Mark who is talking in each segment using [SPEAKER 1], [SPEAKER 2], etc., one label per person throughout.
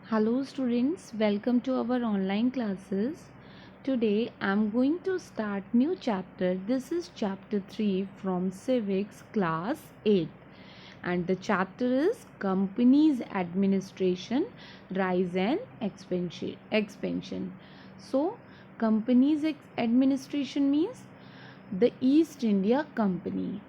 [SPEAKER 1] Hello students, welcome to our online classes. Today I am going to start new chapter. This is chapter 3 from Civics class 8 and the chapter is Companies Administration Rise and Expansion. So Companies Administration means the East India Company.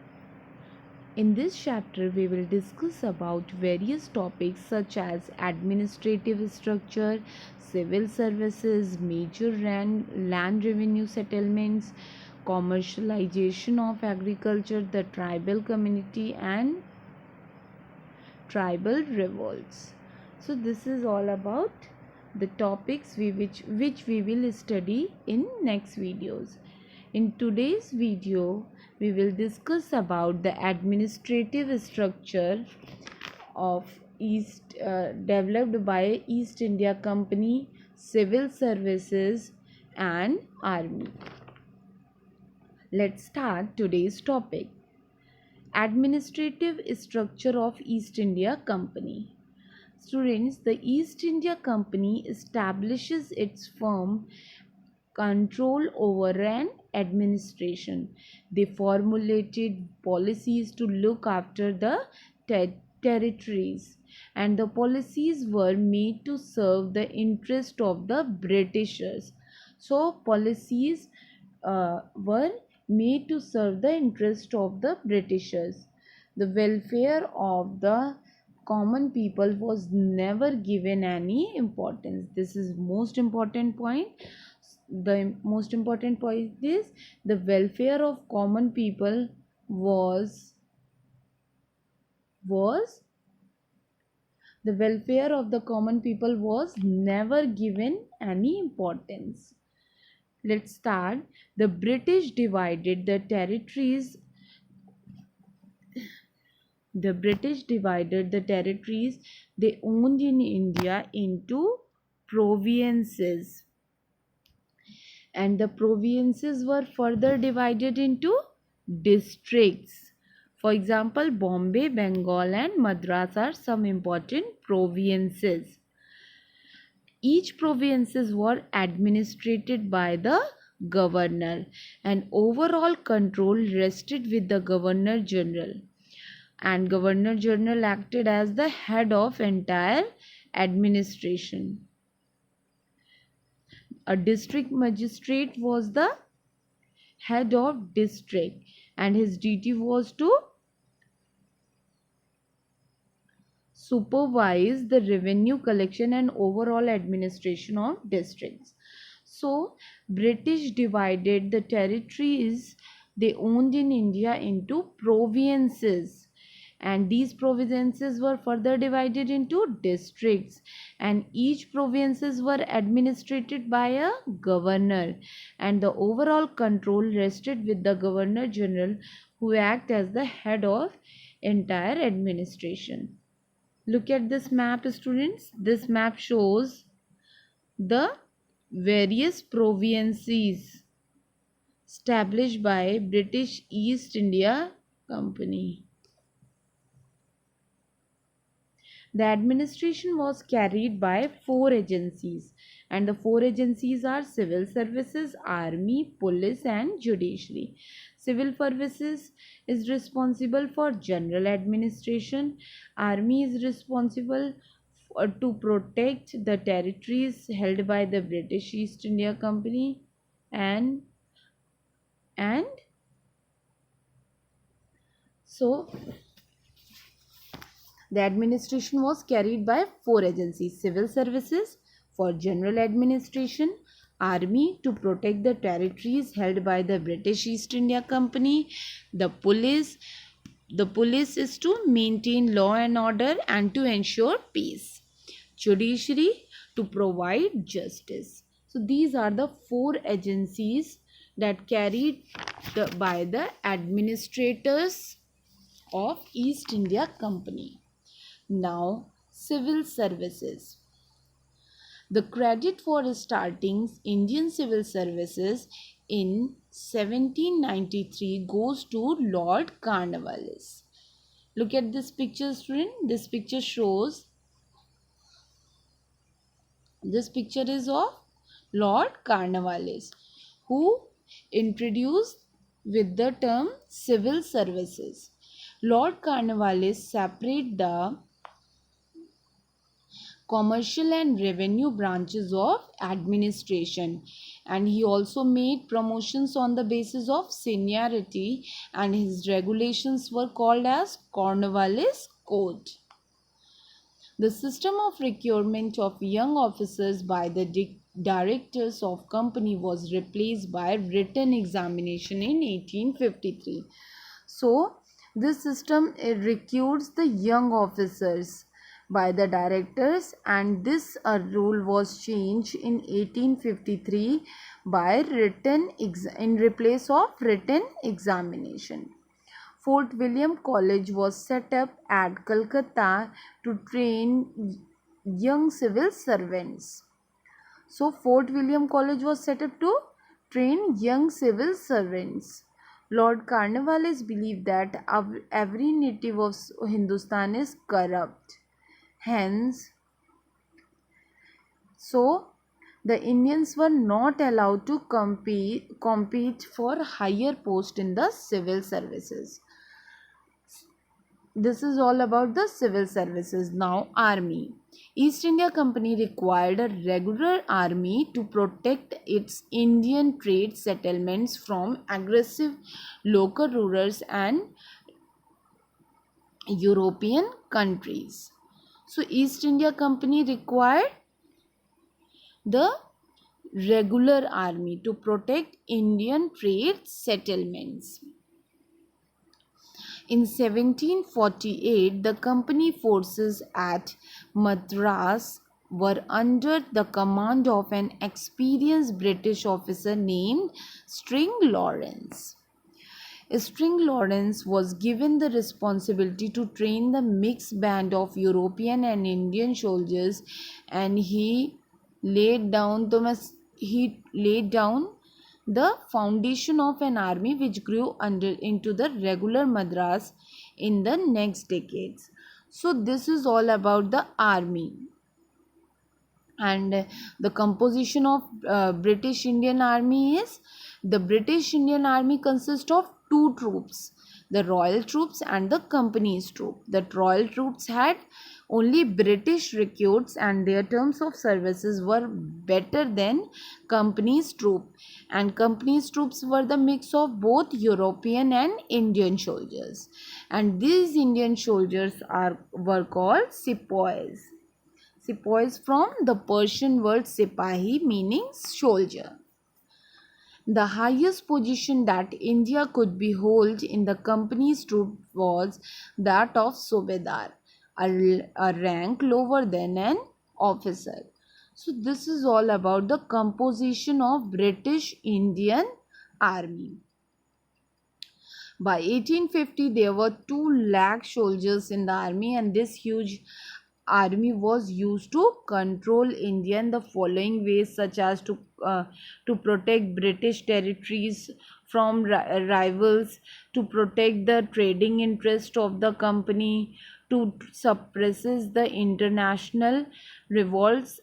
[SPEAKER 1] In this chapter, we will discuss about various topics such as administrative structure, civil services, major land revenue settlements, commercialization of agriculture, the tribal community and tribal revolts. So this is all about the topics which we will study in next videos. In today's video, we will discuss about the administrative structure of developed by East India Company, civil services and army. Let's start today's topic. Administrative structure of East India Company. Students, the East India Company establishes its firm control over an administration. They formulated policies to look after the territories, and the policies were made to serve the interest of the Britishers. So, policies were made to serve the interest of the Britishers. The welfare of the common people was never given any importance. This is most important point. The most important point is the welfare of common people was the welfare of the common people was never given any importance. Let's start. The British divided the territories. The British divided the territories they owned in India into provinces, and the provinces were further divided into districts. For example, Bombay, Bengal and Madras are some important provinces. Each provinces were administered by the governor, and overall control rested with the governor general, and governor general acted as the head of entire administration. A district magistrate was the head of district, and his duty was to supervise the revenue collection and overall administration of districts. So British divided the territories they owned in India into provinces, and these provinces were further divided into districts, and each provinces were administered by a governor, and the overall control rested with the governor general, who act as the head of entire administration. Look at this map, students. This map shows the various provinces established by British East India Company. The administration was carried by 4 agencies, and the 4 agencies are civil services, army, police and judiciary. Civil services is responsible for general administration. Army is responsible to protect the territories held by the British East India Company, and and so the administration was carried by 4 agencies: civil services for general administration, army to protect the territories held by the British East India Company, the police. The police is to maintain law and order and to ensure peace, judiciary to provide justice. So these are the 4 agencies that carried by the administrators of East India Company. Now, civil services. The credit for starting Indian civil services in 1793 goes to Lord Cornwallis. Look at this picture, student. This picture shows This picture is of Lord Cornwallis, who introduced with the term civil services. Lord Cornwallis separated the commercial and revenue branches of administration, and he also made promotions on the basis of seniority, and his regulations were called as Cornwallis Code. The system of recruitment of young officers by the directors of company was replaced by written examination in 1853. So this system recruits the young officers by the directors, and this rule was changed in 1853 by in replace of written examination. Fort William College was set up at Calcutta to train young civil servants. So Fort William College was set up to train young civil servants. Lord Cornwallis believed that every native of Hindustan is corrupt. Hence, so the Indians were not allowed to compete for higher post in the civil services. This is all about the civil services. Now, army. East India Company required a regular army to protect its Indian trade settlements from aggressive local rulers and European countries. So, East India Company required the regular army to protect Indian trade settlements. In 1748, the company forces at Madras were under the command of an experienced British officer named String Lawrence. String Lawrence was given the responsibility to train the mixed band of European and Indian soldiers, and he laid down the foundation of an army which grew into the regular Madras in the next decades. So this is all about the army. And the composition of British Indian Army is, the British Indian Army consists of two troops, the Royal Troops and the Company's troop. The Royal Troops had only British recruits, and their terms of services were better than Company's troop, and Company's troops were the mix of both European and Indian soldiers, and these Indian soldiers were called sepoys. Sepoys from the Persian word sipahi, meaning soldier. The highest position that India could behold in the company's troop was that of Subedar, a rank lower than an officer. So this is all about the composition of British Indian Army. By 1850, there were 2 lakh soldiers in the army, and this huge army was used to control India in the following ways, such as to protect British territories from rivals, to protect the trading interest of the company, to suppresses the international revolts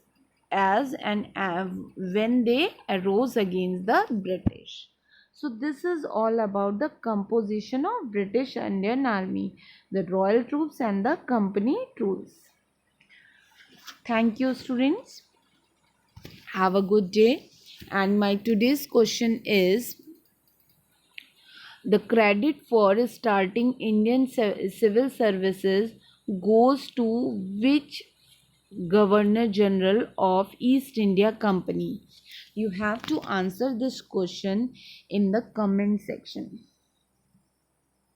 [SPEAKER 1] as and when they arose against the British. So this is all about the composition of British Indian Army, the Royal Troops and the Company troops. Thank you, students. Have a good day. And my today's question is, the credit for starting Indian civil services goes to which Governor General of East India Company? You have to answer this question in the comment section.